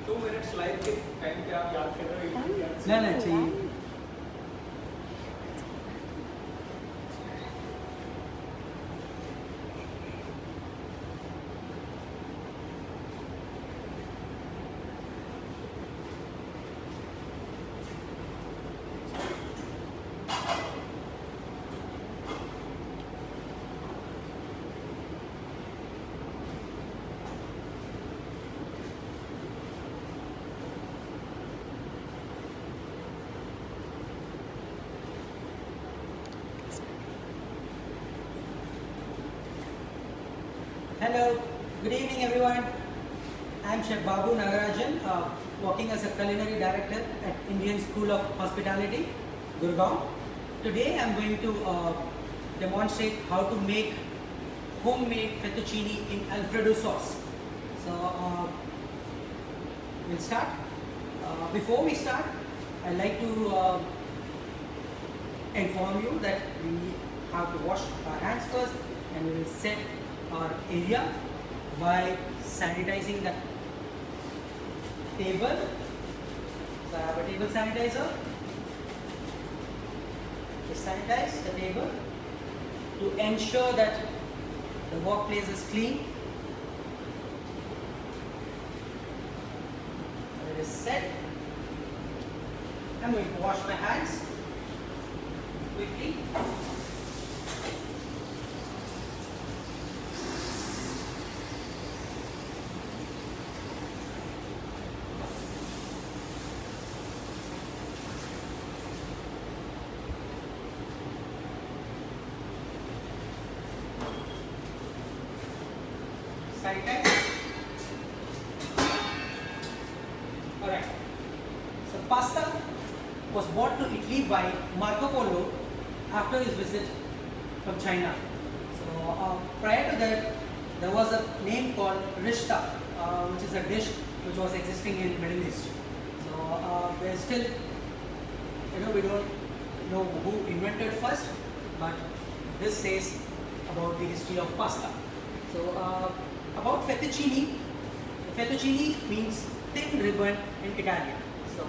2 minutes live के time पे आप याद कर रहे हो? नहीं चाहिए। Hello, good evening everyone. I am Chef Babu Nagarajan, working as a culinary director at Indian School of Hospitality, Gurgaon. Today I am going to demonstrate how to make homemade fettuccine in Alfredo sauce. So we'll start. Before we start, I'd like to inform you that we have to wash our hands first, and we will set our area by sanitizing the table. So I have a table sanitizer. To sanitize the table to ensure that the workplace is clean. When it is set, I'm going to wash my hands quickly. Sanitize. Alright. So pasta was brought to Italy by Marco Polo after his visit from China. So prior to that, there was a name called rishta, which is a dish which was existing in Middle East. So there's still, we don't know who invented first, but this says about the history of pasta. So about fettuccine, fettuccine means thin ribbon in Italian. So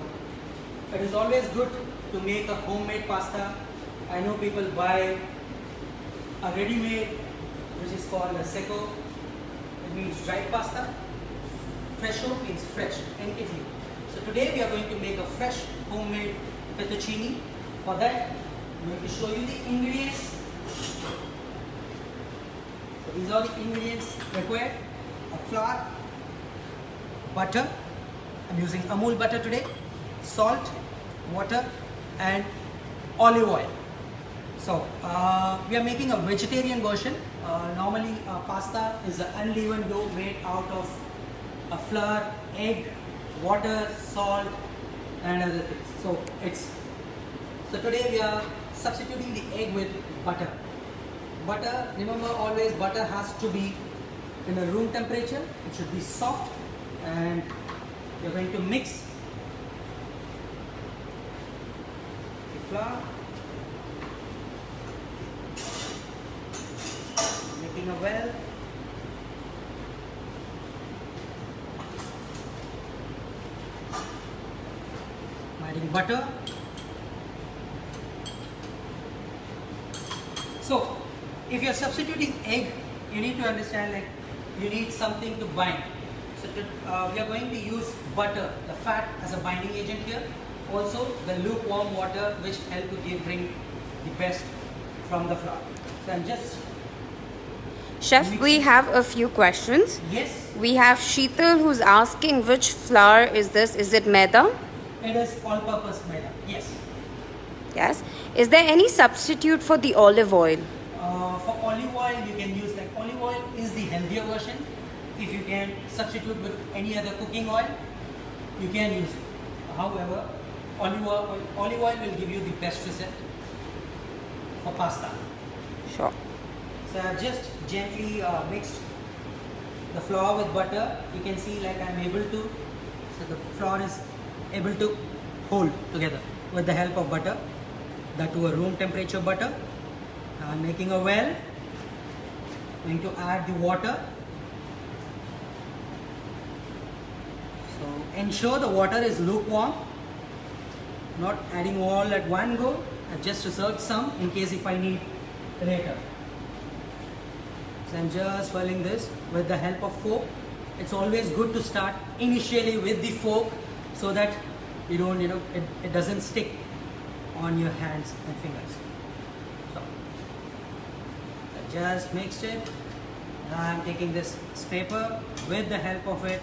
it is always good to make a homemade pasta. I know people buy a ready-made, which is called a secco. It means dried pasta. Fresco means fresh in Italy. So today we are going to make a fresh homemade fettuccine. For that, I'm going to show you the ingredients. So these are the ingredients required: a flour, butter. I'm using Amul butter today, salt, water, and olive oil. So we are making a vegetarian version. Normally pasta is an uneven dough made out of a flour, egg, water, salt, and other things. So today we are substituting the egg with butter. Butter, remember always butter has to be in a room temperature. It should be soft, and we are going to mix the flour, making a well. Adding butter. So if you are substituting egg, you need to understand, like, you need something to bind. So we are going to use butter, the fat, as a binding agent here. Also the lukewarm water, which help to bring the best from the flour. So I'm just Chef, we have a few questions. Yes. We have Sheetal who's asking which flour is this? Is it maida? It is all-purpose maida. Yes. Yes. Is there any substitute for the olive oil? For olive oil, you can use, like, olive oil is the healthier version. If you can substitute with any other cooking oil, you can use it. However, olive oil will give you the best result for pasta. Sure. So I have just gently mixed the flour with butter. You can see, like, I'm able to, so the flour is able to hold together with the help of butter, that to a room temperature butter. Now I'm making a well. Going to add the water. So ensure the water is lukewarm, not adding all at one go. I've just reserved some in case if I need later. So I'm just swirling this with the help of fork. It's always good to start initially with the fork so that you don't, it doesn't stick on your hands and fingers. So I just mixed it. Now I'm taking this scraper with the help of it.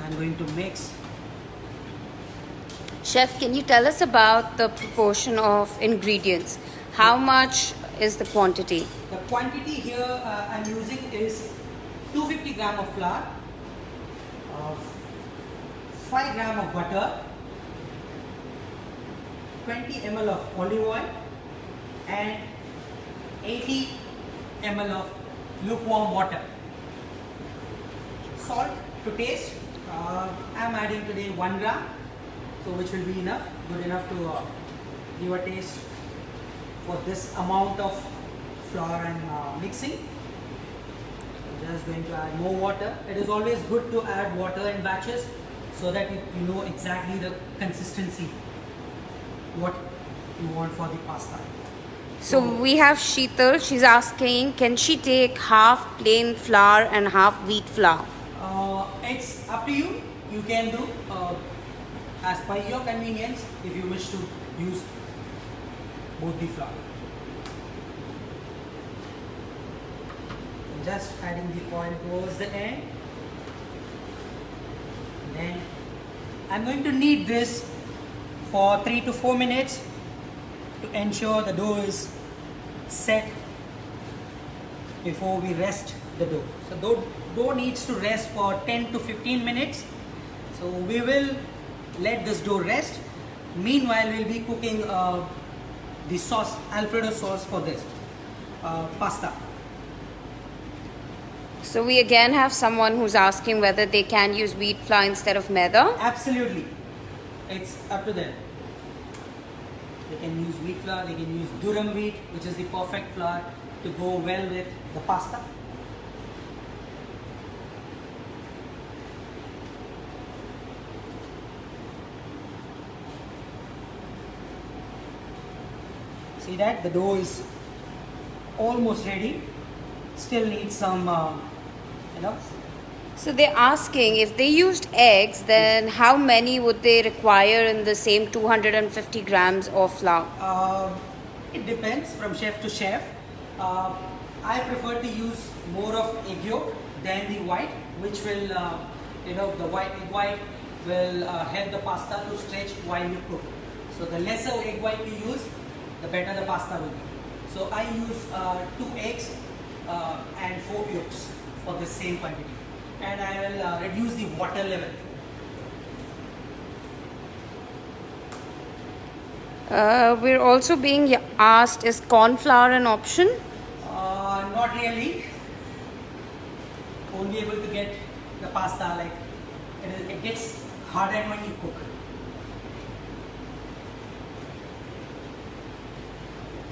I'm going to mix. Chef, can you tell us about the proportion of ingredients? How much is the quantity? The quantity here I'm using is 250 gram of flour, 5 gram of butter, 20 ml of olive oil, and 80 ml of lukewarm water. Salt to taste. I'm adding today 1 gram, so which will be enough, good enough to give a taste for this amount of flour and mixing. Just going to add more water. It is always good to add water in batches so that you know exactly the consistency what you want for the pasta. So we have Sheetal. She's asking, can she take half plain flour and half wheat flour? It's up to you. You can do as per your convenience if you wish to use both the flour. Just adding the oil towards the end. Then I'm going to knead this for 3 to 4 minutes to ensure the dough is set before we rest the dough. So dough needs to rest for 10 to 15 minutes. So we will let this dough rest. Meanwhile, we'll be cooking the sauce, Alfredo sauce for this pasta. So we again have someone who's asking whether they can use wheat flour instead of maida. Absolutely. It's up to them. They can use wheat flour, they can use durum wheat, which is the perfect flour to go well with the pasta. See that the dough is almost ready. Still needs some, So they're asking if they used eggs, then how many would they require in the same 250 grams of flour? It depends from chef to chef. I prefer to use more of egg yolk than the white, which will, the egg white will help the pasta to stretch while you cook. So the lesser egg white you use, the better the pasta will be. So I use 2 eggs and 4 yolks for the same quantity. And I will reduce the water level. We're also being asked, is corn flour an option? Not really. Won't be able to get the pasta like it gets hardened when you cook.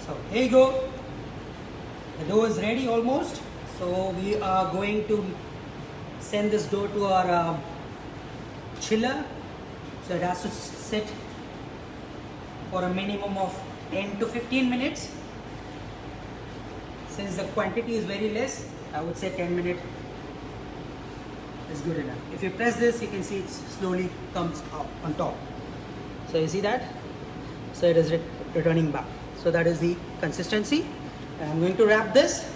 So here you go. The dough is ready almost. So we are going to send this dough to our chiller. So it has to sit for a minimum of 10 to 15 minutes. Since the quantity is very less, I would say 10 minutes is good enough. If you press this, you can see it slowly comes up on top. So you see that? So it is returning back. So that is the consistency. I'm going to wrap this.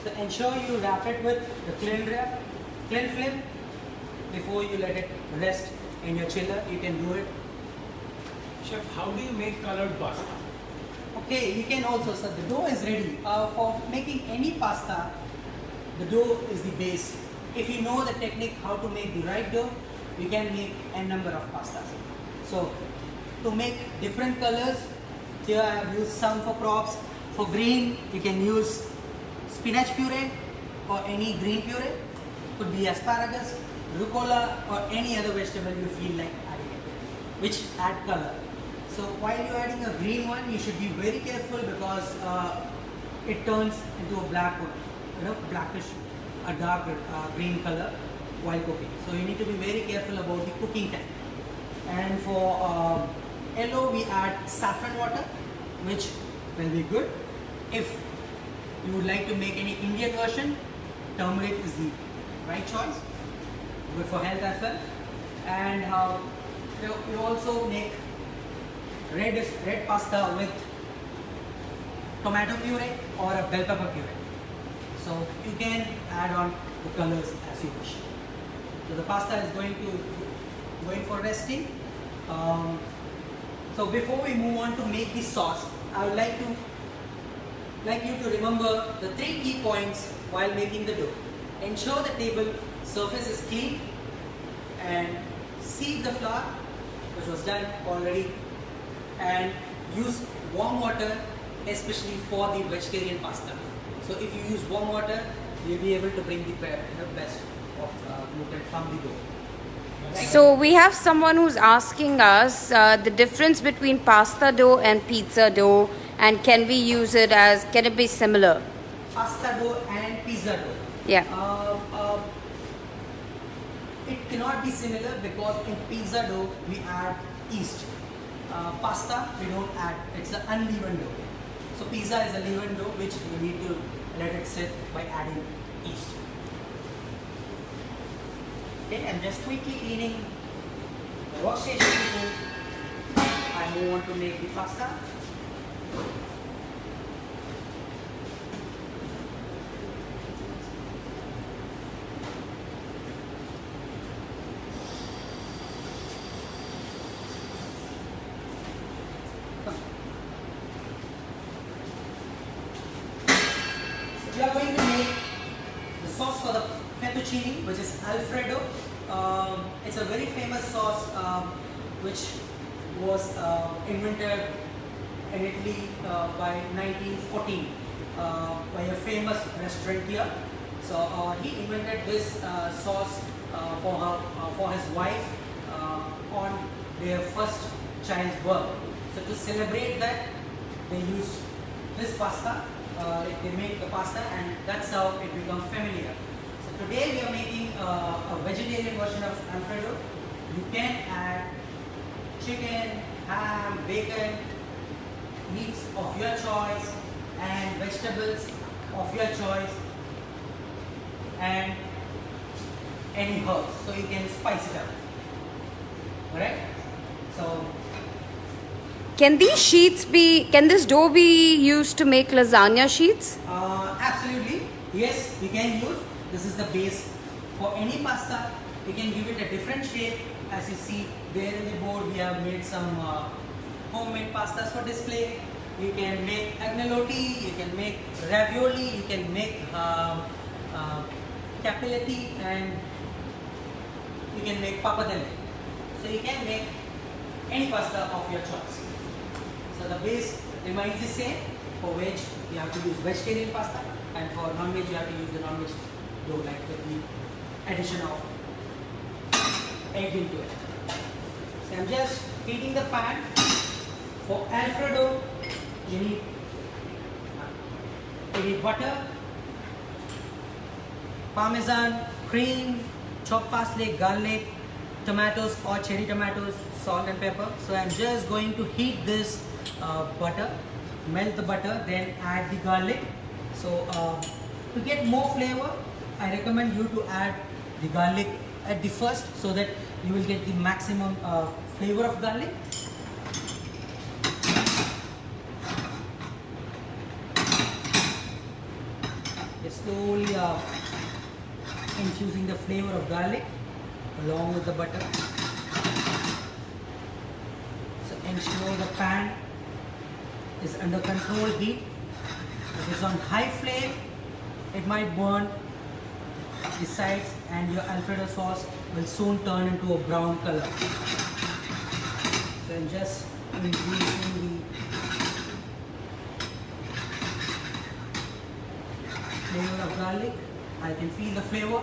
So ensure you wrap it with the cling film before you let it rest in your chiller. You can do it. Chef, how do you make colored pasta? Okay, you can also, so the dough is ready. For making any pasta, the dough is the base. If you know the technique how to make the right dough, you can make a number of pastas. So to make different colors, here I have used some for props. For green, you can use spinach puree or any green puree. Could be asparagus, rucola, or any other vegetable you feel like adding it, which add color. So while you're adding a green one, you should be very careful because it turns into a black one, blackish, a dark green color while cooking. So you need to be very careful about the cooking time. And for yellow, we add saffron water, which will be good. If you would like to make any Indian version, turmeric is the right choice, good for health as well. And you also make red pasta with tomato puree or a bell pepper puree. So you can add on the colors as you wish. So the pasta is going for resting. So before we move on to make the sauce, I would like you to remember the 3 key points while making the dough. Ensure the table surface is clean and sieve the flour, which was done already, and use warm water, especially for the vegetarian pasta. So if you use warm water, you'll be able to bring the best of gluten from the dough. Right? So we have someone who's asking us the difference between pasta dough and pizza dough, and can it be similar? Pasta dough and pizza dough. Yeah. It cannot be similar because in pizza dough we add yeast. Pasta we don't add, it's an uneven dough. So pizza is a leavened dough which you need to let it sit by adding yeast. Okay, I'm just quickly cleaning the workstation before I move on to make the pasta. We are going to make the sauce for the fettuccine, which is Alfredo. It's a very famous sauce which was invented in Italy by 1914 by a famous restaurateur. So he invented this sauce for his wife on their first child's birth. So to celebrate that, they used this pasta. They make the pasta, and that's how it becomes familiar. So today we are making a vegetarian version of Alfredo. You can add chicken, ham, bacon, meats of your choice, and vegetables of your choice, and any herbs. So you can spice it up. Alright? So Can this dough be used to make lasagna sheets? absolutely, yes, we can use. This is the base for any pasta. You can give it a different shape. As you see there in the board, we have made some homemade pastas for display. You can make agnolotti, you can make ravioli, you can make capelletti, and you can make pappardelle. So you can make any pasta of your choice. So the base remains the same. For veg, you have to use vegetarian pasta, and for non-veg, you have to use the non-veg dough, like with the addition of egg into it. So I'm just heating the pan. For Alfredo, you need butter, parmesan, cream, chopped parsley, garlic, tomatoes or cherry tomatoes, salt and pepper. So I'm just going to heat this butter, melt the butter, then add the garlic. So to get more flavor, I recommend you to add the garlic at the first, so that you will get the maximum flavor of garlic. It's slowly infusing the flavor of garlic along with the butter. So ensure the pan is under controlled heat. If it's on high flame, it might burn the sides, and your Alfredo sauce will soon turn into a brown color. So I'm just increasing the flavor of garlic. I can feel the flavor.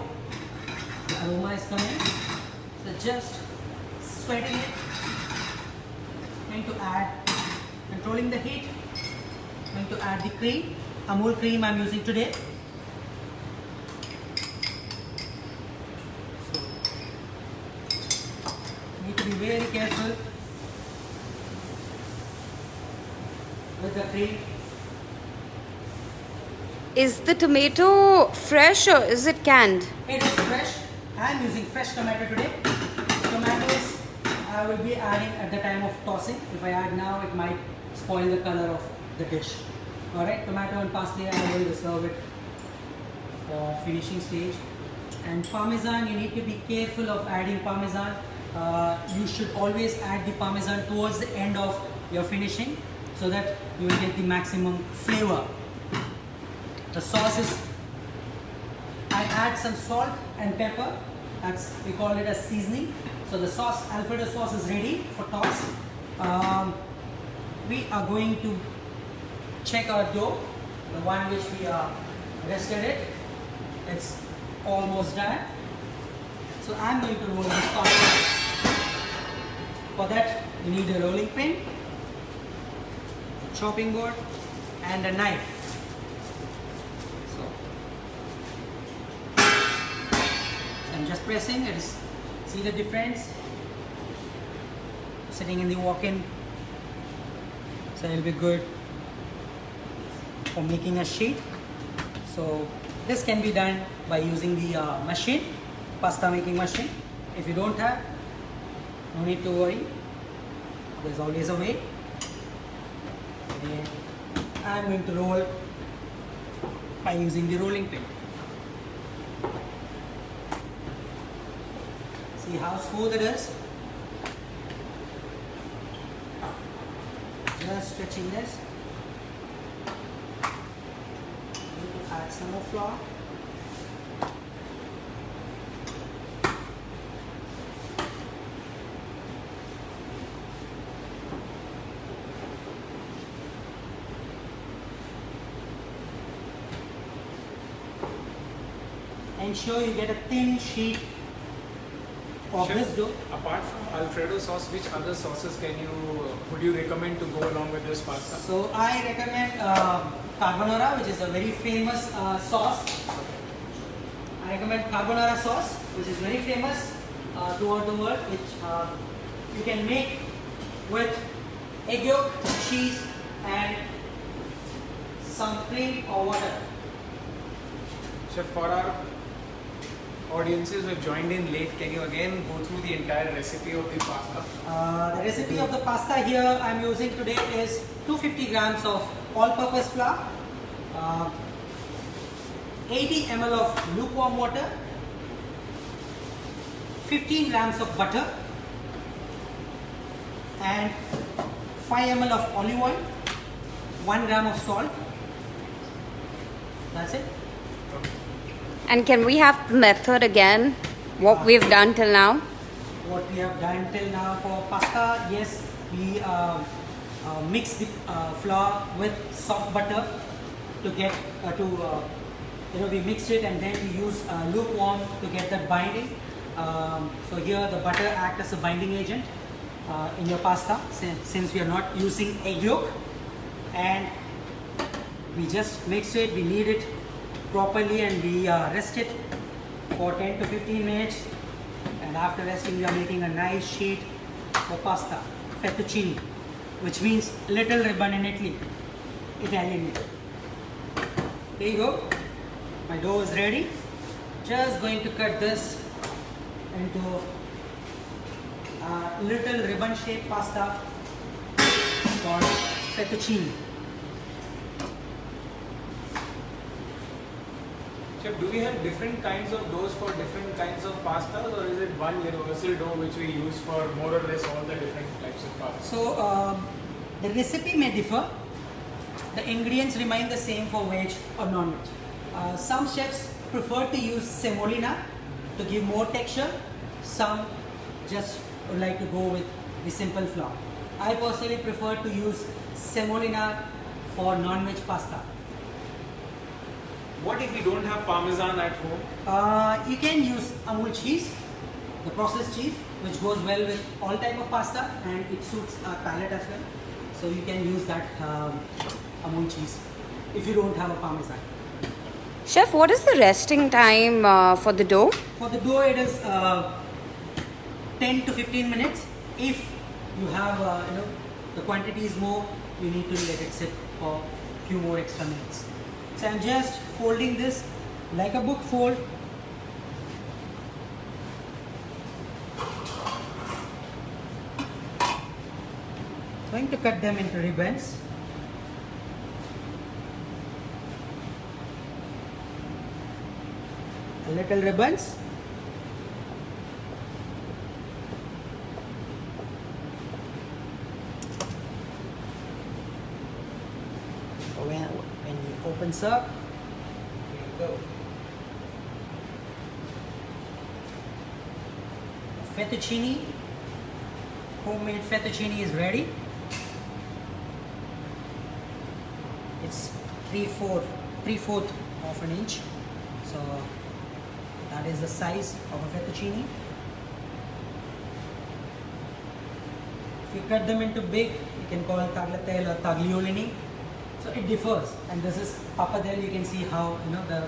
The aroma is coming. So just sweating it. Going to add, controlling the heat. Going to add the cream. Amul cream I'm using today. So, need to be very careful with the cream. Is the tomato fresh or is it canned? It is fresh. I'm using fresh tomato today. Tomatoes I will be adding at the time of tossing. If I add now, it might spoil the color of the dish. Alright, tomato and parsley, I will reserve it for finishing stage. And parmesan, you need to be careful of adding parmesan. You should always add the parmesan towards the end of your finishing so that you will get the maximum flavor. The sauce is, I add some salt and pepper. We call it as seasoning. So the sauce, Alfredo sauce is ready for toss. We are going to check our dough, the one which we rested it. It's almost done. So I'm going to roll this pasta. For that, you need a rolling pin, chopping board, and a knife. I'm just pressing it. See the difference? Sitting in the walk-in, so it'll be good for making a sheet. So this can be done by using the machine, pasta making machine. If you don't have, no need to worry. There's always a way. And I'm going to roll by using the rolling pin. See how smooth it is? Just stretching this. Need to add some more flour. Ensure you get a thin sheet of Chef, this dough. apart from Alfredo sauce, which other sauces would you recommend to go along with this pasta? So I recommend carbonara, which is a very famous sauce. I recommend carbonara sauce, which is very famous throughout the world, which you can make with egg yolk, cheese, and some cream or water. Chef, for our audiences who have joined in late, can you again go through the entire recipe of the pasta? The recipe of the pasta here I'm using today is 250 grams of all-purpose flour, 80 ml of lukewarm water, 15 grams of butter, and 5 ml of olive oil, 1 gram of salt. That's it. And can we have the method again? What we've done till now? What we have done till now for pasta, yes, we mix the flour with soft butter to get we mixed it and then we use lukewarm to get that binding. So here the butter acts as a binding agent in your pasta since we are not using egg yolk, and we just mix it, we knead it properly, and we rest it for 10 to 15 minutes, and after resting we are making a nice sheet for pasta, fettuccine, which means little ribbon in Italy, Italian. There you go, my dough is ready. Just going to cut this into little ribbon shaped pasta called fettuccine. Chef, do we have different kinds of doughs for different kinds of pastas, or is it one universal dough which we use for more or less all the different types of pastas? So the recipe may differ. The ingredients remain the same for veg or non-veg. Some chefs prefer to use semolina to give more texture. Some just would like to go with the simple flour. I personally prefer to use semolina for non-veg pasta. What if we don't have parmesan at home? You can use Amul cheese, the processed cheese, which goes well with all type of pasta and it suits our palate as well. So you can use that Amul cheese. if you don't have a parmesan. Chef, what is the resting time for the dough? For the dough, it is 10 to 15 minutes. If you have, the quantity is more, you need to let it sit for a few more extra minutes. So I'm just folding this like a book fold. Going to cut them into ribbons. Little ribbons. So when it opens up, here you go. Fettuccine, homemade fettuccine is ready. It's 3/4 of an inch. So that is the size of a fettuccine. If you cut them into big, you can call tagliatelle or tagliolini. So it differs, and this is pappardelle. You can see how the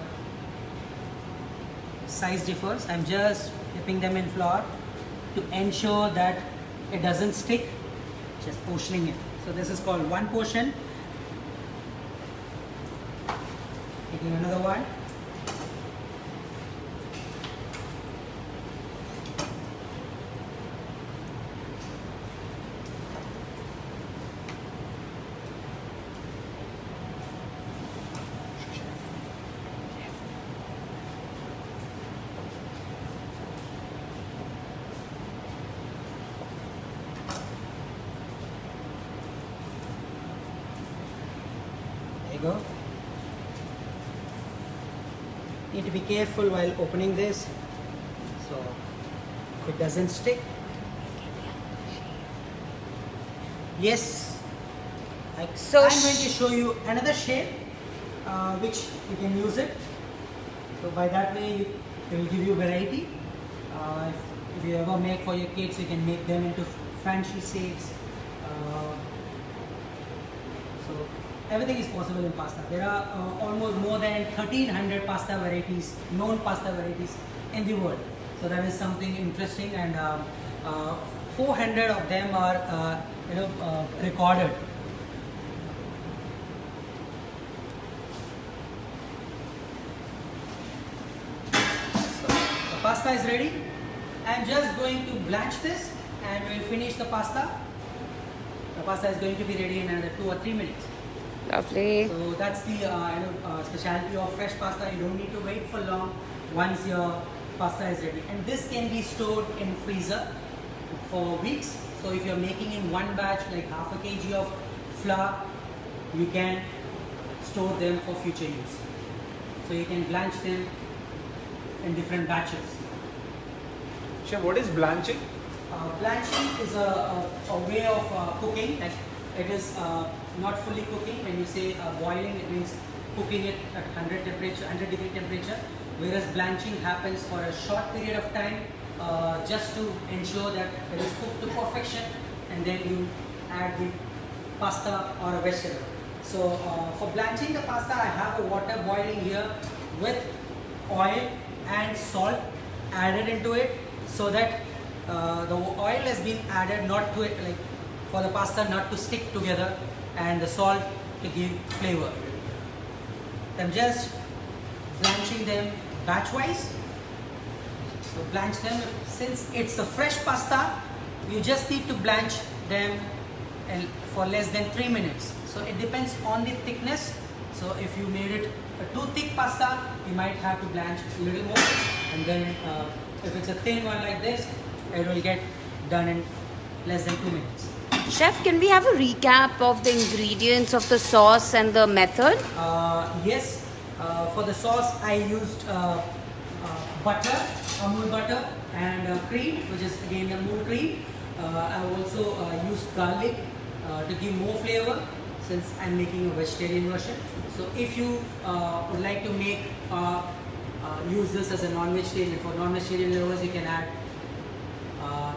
size differs. I'm just dipping them in flour to ensure that it doesn't stick. Just portioning it. So this is called one portion. Taking another one. There you go. Need to be careful while opening this, so if it doesn't stick. Yes. I'm going to show you another shape which you can use it. So by that way it will give you variety. If you ever make for your kids, you can make them into fancy shapes. So everything is possible in pasta. There are almost more than 1300 pasta varieties, known pasta varieties in the world. So that is something interesting, and 400 of them are recorded. So the pasta is ready. I am just going to blanch this and we'll finish the pasta. The pasta is going to be ready in another 2 or 3 minutes. Lovely. So that's the specialty of fresh pasta. You don't need to wait for long once your pasta is ready. And this can be stored in freezer for weeks. So if you're making in one batch, like half a kg of flour, you can store them for future use. So you can blanch them in different batches. Chef, what is blanching? Blanching is a way of cooking. Like it is not fully cooking. When you say boiling, it means cooking it at 100 degree temperature. Whereas blanching happens for a short period of time, just to ensure that it is cooked to perfection, and then you add the pasta or a vegetable. So for blanching the pasta, I have a water boiling here with oil and salt added into it, so that the oil has been added not to it, like for the pasta not to stick together, and the salt to give flavor. I'm just blanching them batch wise. So blanch them. Since it's a fresh pasta, you just need to blanch them for less than 3 minutes. So it depends on the thickness. So if you made it a too thick pasta, you might have to blanch a little more. And then if it's a thin one like this, it will get done in less than 2 minutes. Chef, can we have a recap of the ingredients of the sauce and the method? Yes. For the sauce, I used butter, Amul butter, and cream, which is again Amul cream. I also used garlic to give more flavor, since I'm making a vegetarian version. So if you would like to make use this as a non-vegetarian, for non-vegetarian lovers, you can add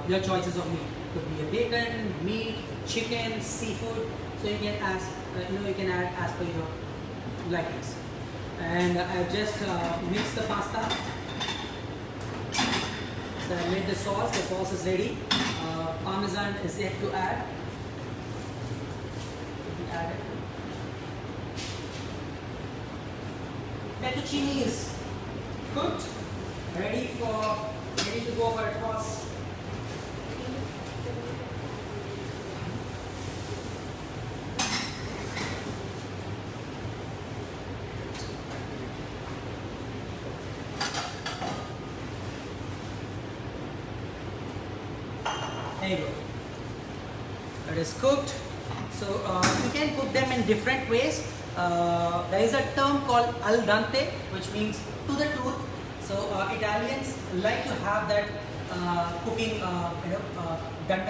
your choices of meat. It could be a bacon, meat, chicken, seafood. So you can ask, you can add as per your like this. And I've just mixed the pasta. So I made the sauce is ready. Parmesan is yet to add. Add it. Fettuccine is cooked, ready to go for a toss. There you go. It is cooked. So you can cook them in different ways. There is a term called al dente, which means to the tooth. So Italians like to have that cooking, done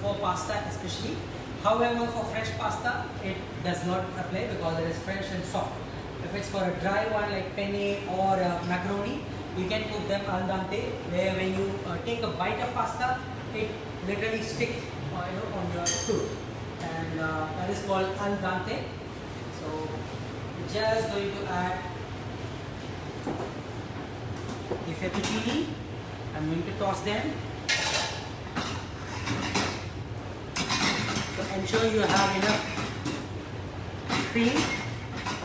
for pasta especially. However, for fresh pasta, it does not apply because it is fresh and soft. If it's for a dry one like penne or macaroni, you can cook them al dente, where when you take a bite of pasta, it literally sticks on your tooth, and that is called al dente. So just going to add the fettuccine. I'm going to toss them. So ensure you have enough cream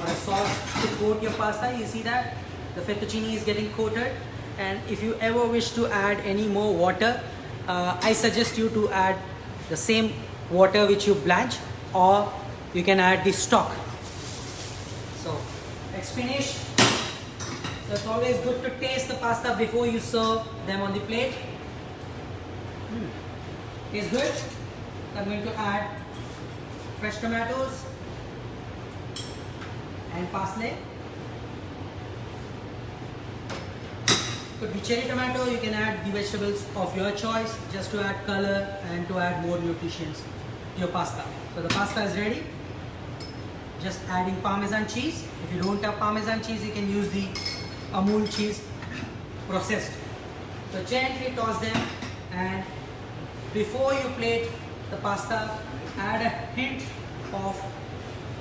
or a sauce to coat your pasta. You see that the fettuccine is getting coated, and if you ever wish to add any more water, I suggest you to add the same water which you blanch, or you can add the stock. So it's finished. So it's always good to taste the pasta before you serve them on the plate. Tastes good. So I'm going to add fresh tomatoes and parsley. Could be cherry tomato. You can add the vegetables of your choice just to add color and to add more nutrition to your pasta. So the pasta is ready. Just adding Parmesan cheese. If you don't have Parmesan cheese, you can use the Amul cheese processed. So gently toss them, and before you plate the pasta, add a hint of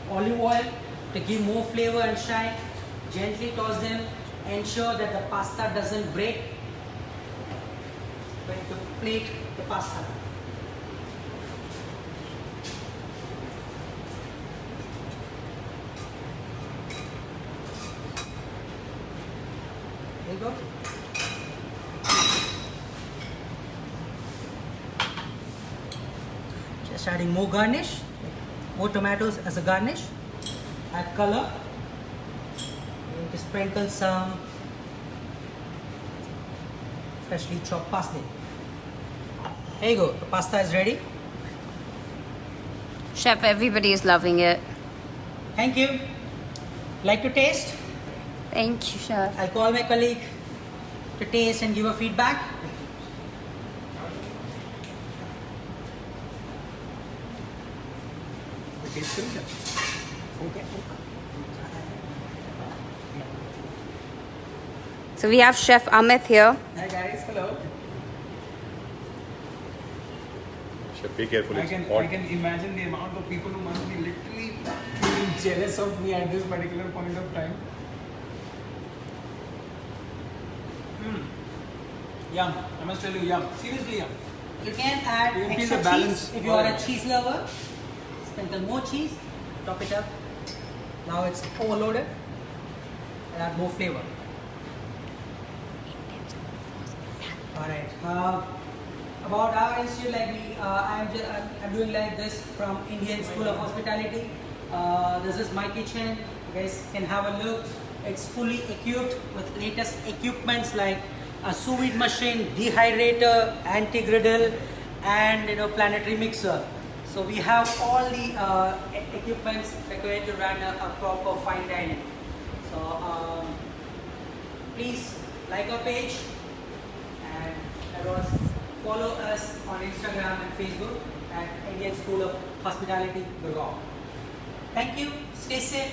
olive oil to give more flavor and shine. Gently toss them. Ensure that the pasta doesn't break when you plate the pasta. There you go. Just adding more garnish, more tomatoes as a garnish. Add color. Going to sprinkle some freshly chopped parsley. There you go. The pasta is ready. Chef, everybody is loving it. Thank you. Like to taste? Thank you, Chef. I'll call my colleague to taste and give a feedback. Okay. So we have Chef Amit here. Hi guys, hello. Chef, be careful. I It's can hot. imagine the amount of people who must be literally feeling jealous of me at this particular point of time. Yum. I must tell you, yum. Seriously, yum. You can add You can feel extra the balance. cheese if you are a cheese lover. Sprinkle more cheese, top it up. Now it's overloaded, and add more flavor. Alright. About our institute, I'm doing like this from Indian School of Hospitality. This is my kitchen. You guys can have a look. It's fully equipped with latest equipments like a sous vide machine, dehydrator, anti-griddle, and planetary mixer. So we have all the equipments required to run a proper fine dining. So please like our page, and follow us on Instagram and Facebook at Indian School of Hospitality, Gurgaon. Thank you. Stay safe.